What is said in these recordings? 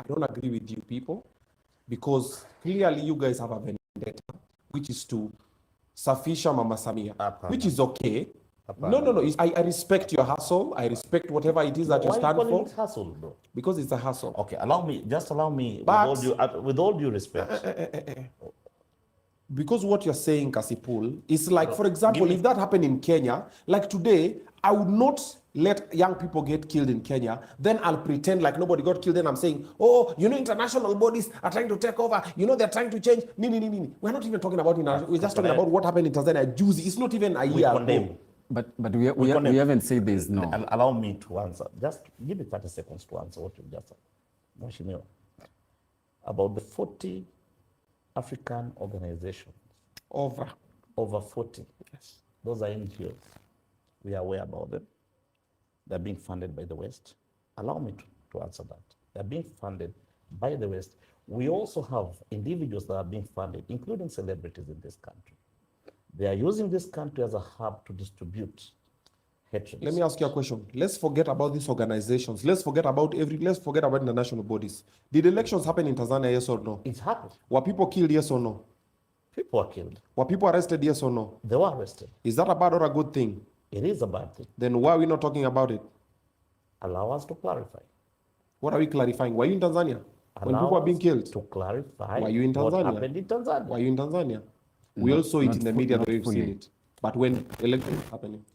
I don't agree with you people, because clearly you guys have a vendetta, which is to safisha Mama Samia, which is okay. No. I respect your hustle. I respect whatever it is that you stand for. Why are you calling it hustle, bro? Because it's a hustle. Okay, allow me, But, with all due respect. Because what you're saying, Cassypol, is like, for example, if that happened in Kenya, like today, I would not let young people get killed in Kenya, then I'll pretend like nobody got killed, then I'm saying, oh, international bodies are trying to take over, they're trying to change. We're not even talking about international, we're just talking about what happened in Tanzania. Juicy, it's not even a year ago. But we haven't said this, no. Allow me to answer. Just give me 30 seconds to answer what you just said. About the 40 African organizations. Over 40. Yes. Those are NGOs. We are aware about them. They're being funded by the West. Allow me to answer that. They're being funded by the West. We also have individuals that are being funded, including celebrities in this country. They are using this country as a hub to distribute hatred. Let me ask you a question. Let's forget about these organizations. Let's forget about international bodies. Did elections happen in Tanzania, yes or no? It happened. Were people killed, yes or no? People were killed. Were people arrested, yes or no? They were arrested. Is that a bad or a good thing? It is a bad thing. Then why are we not talking about it? Allow us to clarify. What are we clarifying? Were you in Tanzania when people were being killed? To clarify. Were you in Tanzania? What happened in Tanzania? Were you in Tanzania? We all saw it in the media, the way we've seen it. But when elections happening,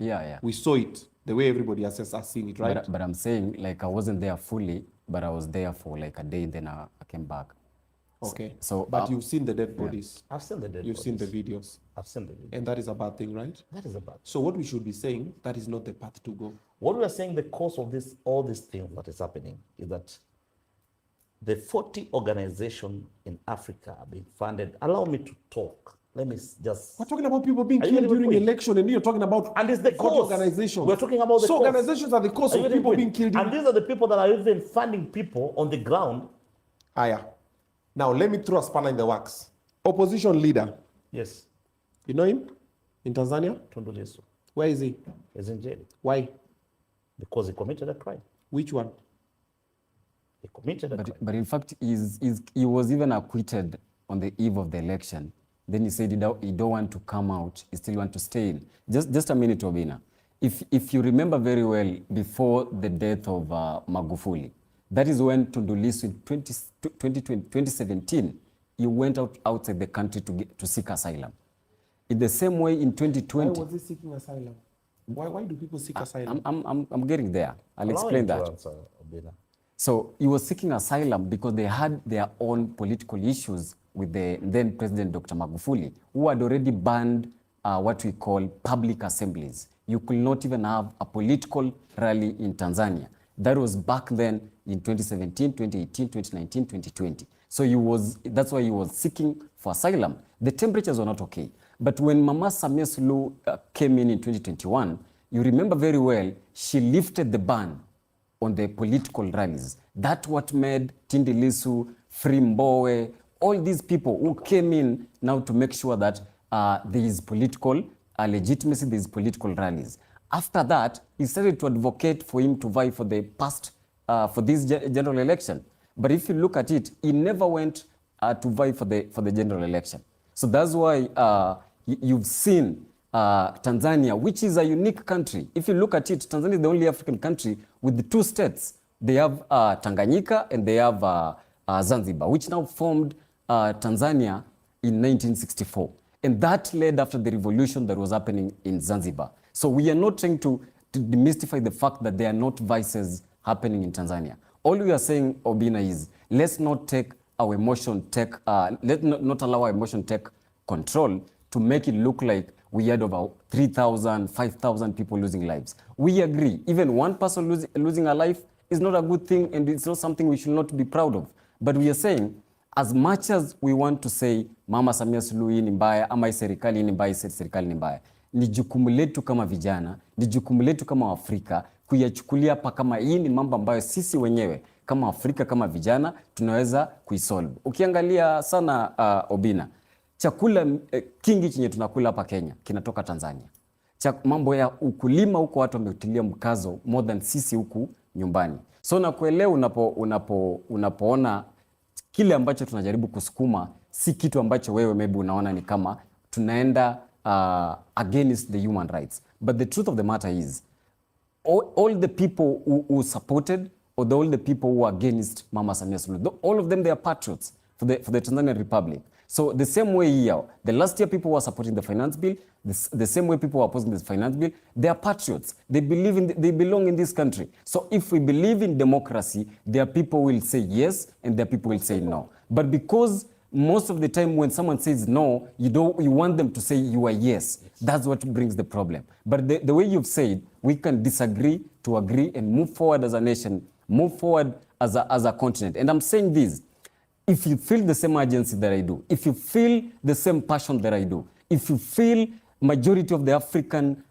we saw it the way everybody else has seen it, right? But I'm saying, like, I wasn't there fully, but I was there for like a day, and then I came back. Okay. But you've seen the dead bodies. I've seen the dead bodies. You've seen the videos. I've seen the videos. And that is a bad thing, right? That is a bad thing. So what we should be saying, that is not the path to go. What we are saying, the cause of all these things that is happening is that the 40 organizations in Africa are being funded. Allow me to talk. Let me just... We're talking about people being killed during election, and you're talking about... And it's the cause. Organizations. We're talking about the cause. So organizations are the cause of people being killed. And these are the people that are even funding people on the ground. Now, let me throw a spanner in the works. Opposition leader. Yes. You know him? In Tanzania? Tundu Lissu. Where is he? He's in jail. Why? Because he committed a crime. Which one? He committed a crime. But in fact, he was even acquitted on the eve of the election. Then he said he don't want to come out, he still want to stay in. Just a minute, Obinna. If you remember very well, before the death of Magufuli, that is when Tundu Lissu in 2017, he went outside the country to seek asylum. In the same way in 2020... Why was he seeking asylum? Why do people seek asylum? I'm getting there. I'll explain that. So he was seeking asylum because they had their own political issues with the then President Dr. Magufuli, who had already banned what we call public assemblies. You could not even have a political rally in Tanzania. That was back then in 2017, 2018, 2019, 2020. So that's why he was seeking for asylum. The temperatures were not okay. But when Mama Samia Suluhu came in 2021, you remember very well, she lifted the ban on the political rallies. That's what made Tundu Lissu, Free Mbowe, all these people who came in now to make sure that there is political legitimacy, there is political rallies. After that, he started to advocate for him to vie for for this general election. But if you look at it, he never went to vie for the general election. So that's why you've seen Tanzania, which is a unique country. If you look at it, Tanzania is the only African country with the two states. They have Tanganyika and they have Zanzibar, which now formed Tanzania in 1964. And that led after the revolution that was happening in Zanzibar. So we are not trying to demystify the fact that there are not vices happening in Tanzania. All we are saying, Obinna, is let's not take our emotion let not allow our emotion take control to make it look like we had about 3,000, 5,000 people losing lives. We agree, even one person losing a life is not a good thing, and it's not something we should not be proud of. But we are saying, as much as we want to say Mama Samia Suluhu ni mbaya ama serikali ni mbaya, serikali ni mbaya, ni jukumu letu kama vijana, ni jukumu letu kama Afrika kuyachukulia hapa kama hii ni mambo ambayo sisi wenyewe kama Afrika, kama vijana tunaweza kuisolve. Ukiangalia sana Obinna, chakula kingi chenye tunakula hapa Kenya kinatoka Tanzania. Mambo ya ukulima huko watu wametilia mkazo more than sisi huku nyumbani. So nakuelewa unapoona kile ambacho tunajaribu kusukuma si kitu ambacho wewe maybe unaona ni kama tunaenda against the human rights. But the truth of the matter is all the people who supported or all the people who are against Mama Samia Suluhu, all of them, they are patriots for the Tanzanian Republic. So the same way here, the last year people were supporting the finance bill, the same way people were opposing the finance bill, they are patriots. They belong in this country. So if we believe in democracy, there are people who will say yes and there are people who will say no. But because most of the time when someone says no, you want them to say you are yes. That's what brings the problem. But the way you've said, we can disagree to agree and move forward as a nation, move forward as a continent. And I'm saying this, if you feel the same urgency that I do, if you feel the same passion that I do, if you feel majority of the African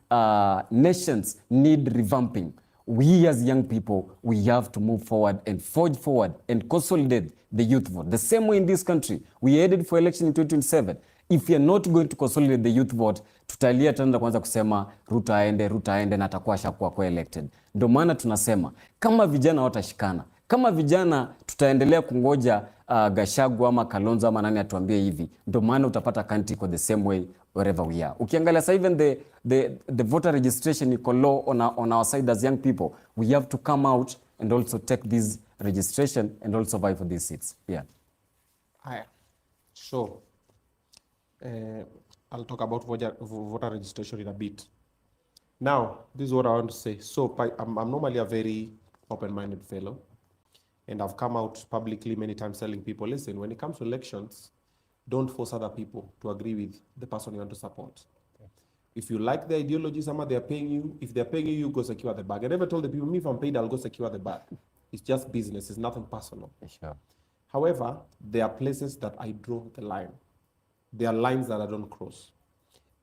nations need revamping, we as young people, we have to move forward and forge forward and consolidate the youth vote. The same way in this country, we headed for election in 2027. If you're not going to consolidate the youth vote, tutalia tena kwanza kusema Ruto aende na atakuwa shakuwa elected. Ndio maana tunasema kama vijana watashikana, kama vijana tutaendelea kungoja Gachagua ama Kalonzo ama nani atuambie hivi, ndio maana utapata country kwa the same way wherever we are. Ukiangalia sasa even the voter registration iko low on our side as young people. We have to come out and also take this registration and also vie for these seats. Yeah. Sure. I'll talk about voter registration in a bit. Now, this is what I want to say. So I'm normally a very open-minded fellow. And I've come out publicly many times telling people, listen, when it comes to elections, don't force other people to agree with the person you want to support. Okay. If you like the ideology, someone they're paying you, if they're paying you, go secure the bag. I never told the people, me if I'm paid, I'll go secure the bag. It's just business, it's nothing personal. Sure. However, there are places that I draw the line. There are lines that I don't cross.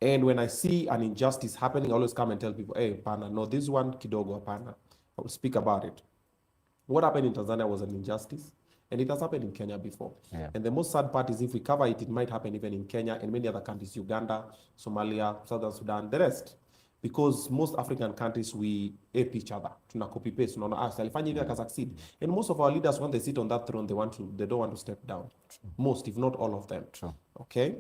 And when I see an injustice happening, I always come and tell people, hey, pana, no, this one, kidogo, pana. I will speak about it. What happened in Tanzania was an injustice, and it has happened in Kenya before. Yeah. And the most sad part is if we cover it, it might happen even in Kenya and many other countries, Uganda, Somalia, Southern Sudan, the rest. Because most African countries, we ape each other. Tuna copy paste. Succeed. And most of our leaders, when they sit on that throne, they don't want to step down. True. Most, if not all of them. True. Okay?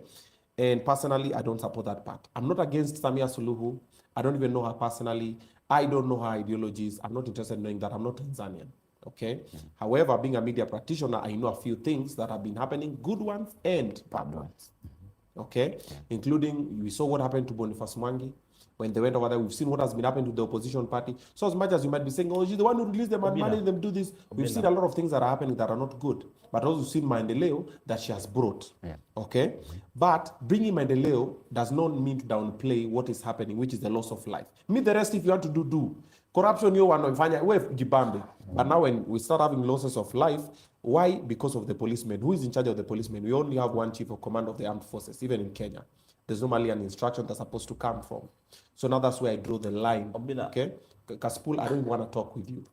And personally, I don't support that part. I'm not against Samia Suluhu. I don't even know her personally. I don't know her ideologies. I'm not interested in knowing that. I'm not Tanzanian. Okay. Mm-hmm. However, being a media practitioner, I know a few things that have been happening, good ones and bad ones. Mm-hmm. Okay. Yeah. Including, we saw what happened to Boniface Mwangi when they went over there. We've seen what has been happening to the opposition party. So as much as you might be saying, oh, you're the one who released them and managed them to do this, we've seen a lot of things that are happening that are not good. But also seen Maendeleo that she has brought. Yeah. Okay. Mm-hmm. But bringing Maendeleo does not mean to downplay what is happening, which is the loss of life. Me, the rest, if you want to do. Corruption, you want to find out where Gibambe. But now when we start having losses of life, why? Because of the policemen. Who is in charge of the policemen? We only have one chief of command of the armed forces, even in Kenya. There's normally an instruction that's supposed to come from. So now that's where I draw the line. Obinna. Okay? Cassypol, I don't even want to talk with you.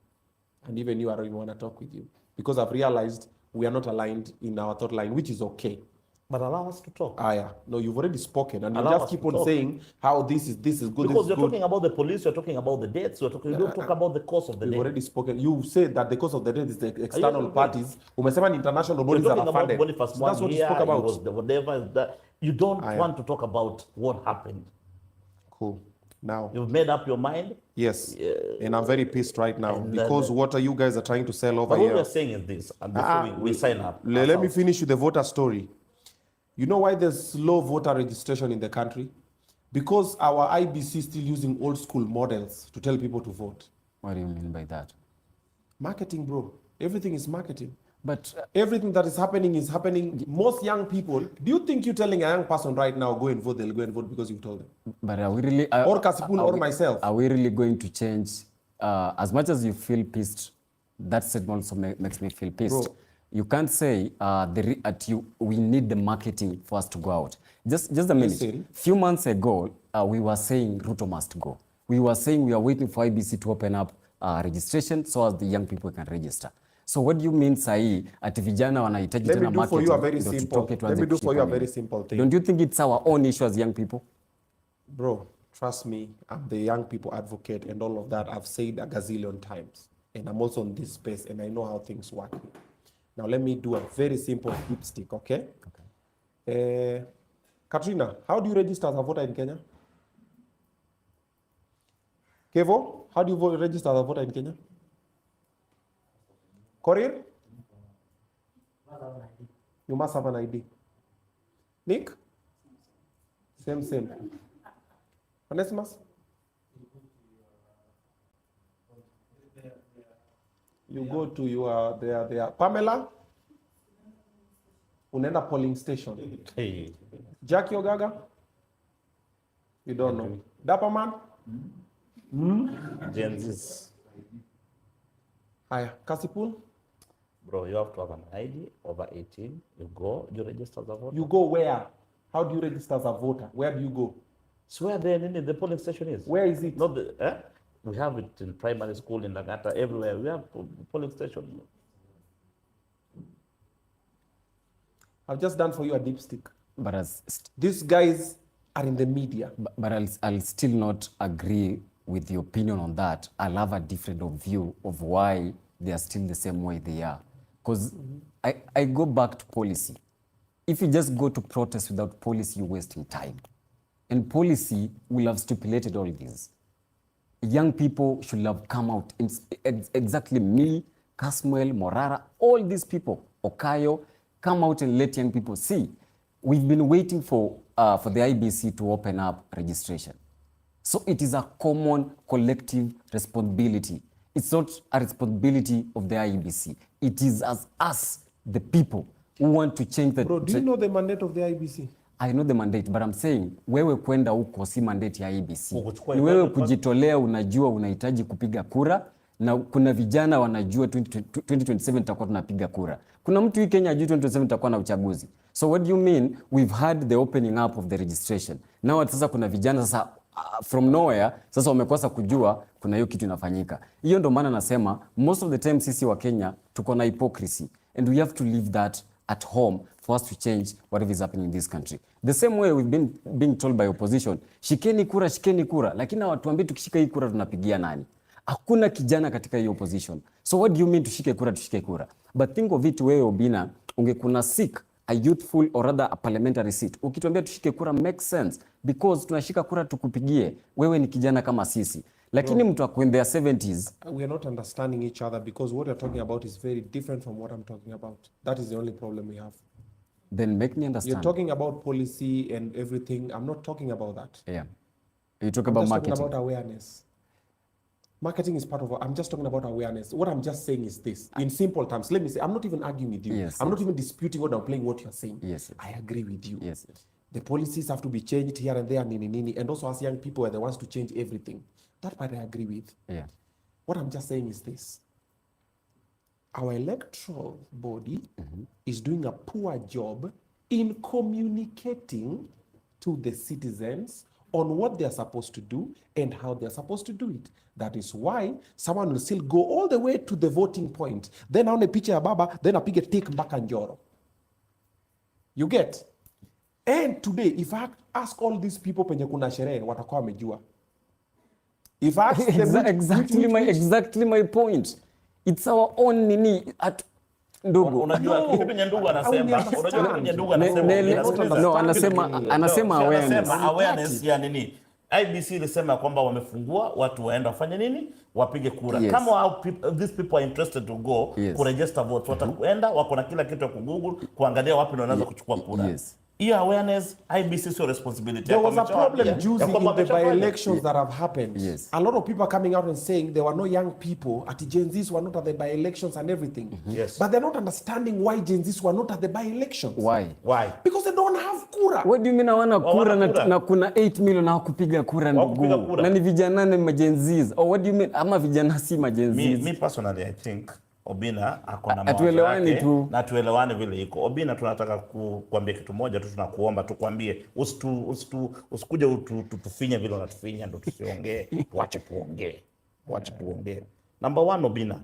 And even you, I don't even want to talk with you. Because I've realized we are not aligned in our thought line, which is okay. But allow us to talk. Yeah. No, you've already spoken, and you just keep on saying how this is good. Because you're talking about the police, you're talking about the deaths, you don't talk about the cause of the death. You've already spoken. You said that the cause of the death is the external parties. Umesema international bodies that are funded. So that's what you spoke about. Whatever that you don't want to talk about what happened. Cool. Now you've made up your mind. Yes. And I'm very pissed right now because what are you guys are trying to sell over here? What we're saying is this, and before we sign up. Let me finish with the voter story. You know why there's low voter registration in the country? Because our IBC is still using old school models to tell people to vote. What do you mean by that? Marketing, bro. Everything is marketing. But everything that is happening. Most young people, do you think you're telling a young person right now, go and vote, they'll go and vote because you've told them? But are we really... or Cassypol or myself. Are we really going to change? As much as you feel pissed, that statement also makes me feel pissed. Bro. You can't say we need the marketing for us to go out. Just a minute. Few months ago, we were saying Ruto must go. We were saying we are waiting for IBC to open up registration so as the young people can register. So what do you mean, Sai, ati vijana wanahitaji tena marketing? Let me do for you a very simple thing. Don't you think it's our own issue as young people? Bro, trust me, I'm the young people advocate and all of that. I've said a gazillion times. and I'm also in this space, and I know how things work. Now let me do a very simple dipstick, okay? Okay. Katrina, how do you register as a voter in Kenya? Kevo, how do you register as a voter in Kenya? Korir? You must have an ID. Nick? Same. Onesimus? You go to your, there. Pamela? Unaenda polling station. Hey. Jackie Ogaga? You don't know. Dapperman? Gen Zs. Hiya. Cassypol? Bro, you have to have an ID over 18. You go, you register as a voter. You go where? How do you register as a voter? Where do you go? So where the polling station is. Where is it? Not the, We have it in primary school, in Lagata, everywhere. We have polling station. I've just done for you a dipstick. But these guys are in the media. But I'll still not agree with the opinion on that. I'll have a different view of why they are still the same way they are. Because I go back to policy. If you just go to protest without policy, you're wasting time. And policy will have stipulated all this. Young people should have come out. Exactly me, Casmuel, Morara, all these people, Okayo, come out and let young people see. We've been waiting for the IBC to open up registration. So it is a common collective responsibility. It's not a responsibility of the IBC. It is as us, the people, who want to change the... Bro, do you know the mandate of the IBC? I know the mandate, but I'm saying, wewe kwenda huko si mandate ya IBC. Ni wewe kujitolea, unajua unahitaji kupiga kura, na kuna vijana wanajua 2027 tutakuwa tunapiga kura. Kuna mtu hii Kenya ajui 2027 tutakuwa na uchaguzi. So what do you mean? We've had the opening up of the registration. Now sasa kuna vijana sasa from nowhere sasa wamekosa kujua kuna hiyo kitu inafanyika. Hiyo ndo maana nasema most of the time sisi wa Kenya tuko na hypocrisy, and we have to leave that at home for us to change whatever is happening in this country. The same way we've been being told by opposition, shikeni kura, lakini hawatuambii tukishika hii kura tunapigia nani. Hakuna kijana katika hiyo opposition. So what do you mean tushike kura? But think of it, wewe Obinna, ungekuna seek a youthful or rather a parliamentary seat. Ukituambia tushike kura makes sense because tunashika kura tukupigie. Wewe ni kijana kama sisi. Lakini mtu ako in their 70s. We are not understanding each other because what you're talking about is very different from what I'm talking about. That is the only problem we have. Then make me understand. You're talking about policy and everything. I'm not talking about that. Yeah. You talk about marketing. I'm just talking about awareness. Marketing is part of I'm just talking about awareness. What I'm just saying is this. In simple terms, let me say, I'm not even arguing with you. Yes, I'm not even disputing what I'm playing, what you're saying. Yes. I agree with you. Yes. The policies have to be changed here and there, and also as young people are the ones to change everything. That part I agree with. Yeah. What I'm just saying is this. Our electoral body is doing a poor job in communicating to the citizens on what they're supposed to do and how they're supposed to do it. That is why someone will still go all the way to the voting point. Then on a picture of Baba, then I pick a take back and Njoro. You get? And today, if I ask all these people penye kuna sherehe, watakuwa wamejua. If I ask them exactly my point. It's our own nini at ndugu. Unajua kipenye ndugu anasema, anasema awareness ya nini? IBC ilisema kwamba wamefungua watu waenda wafanye nini? Wapige kura. Yes. Kama these people are interested to go to register votes, watakwenda wako na kila kitu ya Google kuangalia wapi ndio wanaweza kuchukua kura. Yes. Hiyo awareness, IBC sio responsibility. There was a problem, Juicy, in the by-elections that have happened. Yes. A lot of people are coming out and saying there were no young people, at Gen Zs were not at the by-elections and everything. Yes. But they're not understanding why Gen Zs were not at the by-elections. Why? Because they don't have kura. What do you mean hawana kura na kuna 8 million na kupiga kura ndugu? Na ni vijana na Gen Zs. Or what do you mean ama vijana si Gen Zs? Me personally I think Obinna akona mawazo yake na tuelewane vile iko. Obinna tunataka kuambia kitu moja tu, tunakuomba tukwambie usikuje utufinye vile unatufinya ndo tusiongee. Tuache tuongee. Number 1, Obinna,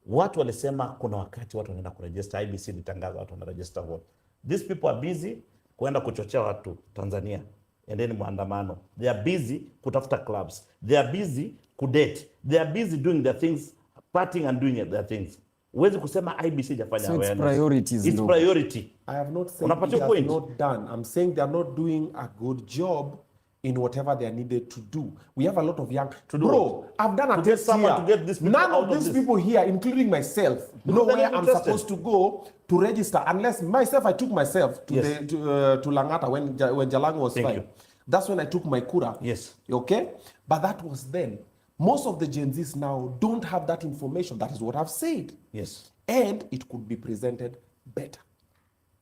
watu walisema kuna wakati watu wanaenda kuregister, IBC litangaza watu wanaenda register vote. These people are busy kuenda kuchochea watu Tanzania, endeni maandamano. They are busy kutafuta clubs. They are busy kudate. They are busy doing their things partying and doing their things. Huwezi kusema IBC jafanya So awareness. it's priorities. It's priority. I have not said Unapatia it has point. not done. I'm saying they are not doing a good job in whatever they are needed to do. We have a lot of young... To do Bro, what? I've done a To get test someone here. to get these people None out of of these this. people here, including myself, know Because they're where not I'm interested. supposed to go to register. Unless myself, I took myself to, Yes. to Langata when Jalango was Thank fine. you. That's when I took my kura. Yes. Okay? But that was then. Most of the Gen Zs now don't have that information. That is what I've said. Yes. And it could be presented better.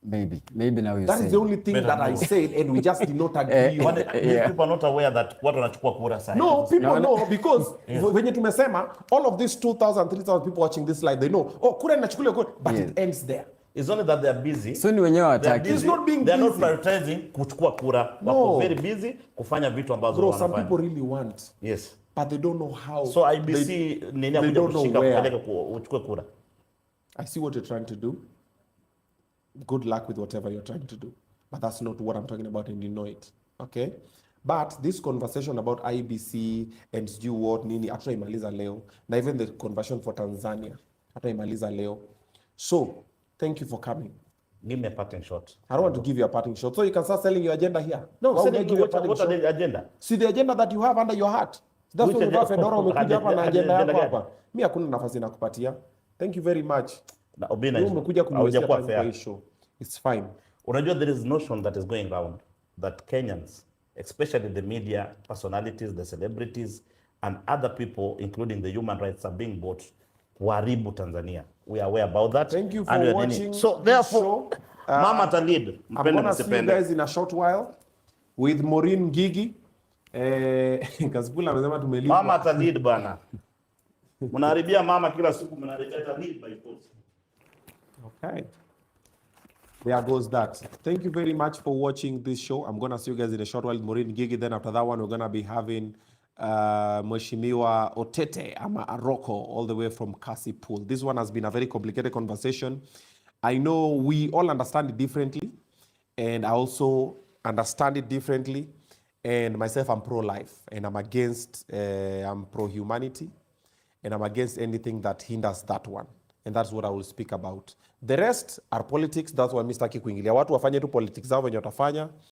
Maybe now you That say. is the only thing Better that I know. said, and we just did not agree on But it. these people are not aware that watu wanachukua kura sasa. No, people know because Yes. venye tumesema, all of these 2,000, 3,000 people watching this live, they know, oh, kura inachukuliwa kura, but Yes. it ends there. It's only that they are busy. So ni wenyewe They are wataki. It's not being They are not busy. prioritizing kuchukua kura. No. Wako very busy kufanya vitu ambazo Bro, some wanafanya. people really want, Yes. but they don't know how. So IBC nini they akuja don't know kushika where. kupeleka uchukue kura. I see what you're trying to do. Good luck with whatever you're trying to do. But that's not what I'm talking about, and you know it. Okay? But this conversation about IBC and sijui what nini, hatuimaliza leo. Na even the conversion for Tanzania, hatuimaliza leo. So, thank you for coming. Give me a parting shot. I don't want to give you a parting shot. So you can start selling your agenda here. No, Why would I selling give you a what parting are shot? the agenda? See the agenda that you have under your heart. That's Which why agenda? Fedora umekuja hapa na agenda Agenda yako gani? hapa. Mimi hakuna nafasi nakupatia. Thank you very much. Na Obinna Wewe umekuja kuniwezea haujakuwa time kwa hii fair. show. It's fine. Unajua there is notion that is going around that Kenyans, especially the media personalities, the celebrities and other people including the human rights are being bought kuharibu Tanzania. We are aware about that. Thank you for And we are watching So this therefore, show. mama talid, I'm mpende gonna see you msipende. guys in a short while with Maureen Gigi. Kasipula amesema tumelipa. Mama talid bana. Mnaharibia mama kila siku, mnaharibia talid by force. Okay. There goes that. Thank you very much for watching this show. I'm going to see you guys in a short while. Maureen Gigi. Then after that one, we're going to be having Mheshimiwa Otete ama Aroko all the way from Cassypol. This one has been a very complicated conversation. I know we all understand it differently. And I also understand it differently. And myself, I'm pro-life. And I'm against, I'm pro-humanity. And I'm against anything that hinders that one. And that's what I will speak about. The rest are politics. That's why Mr. Kikuingilia. Watu wafanye tu politics zao venye watafanya.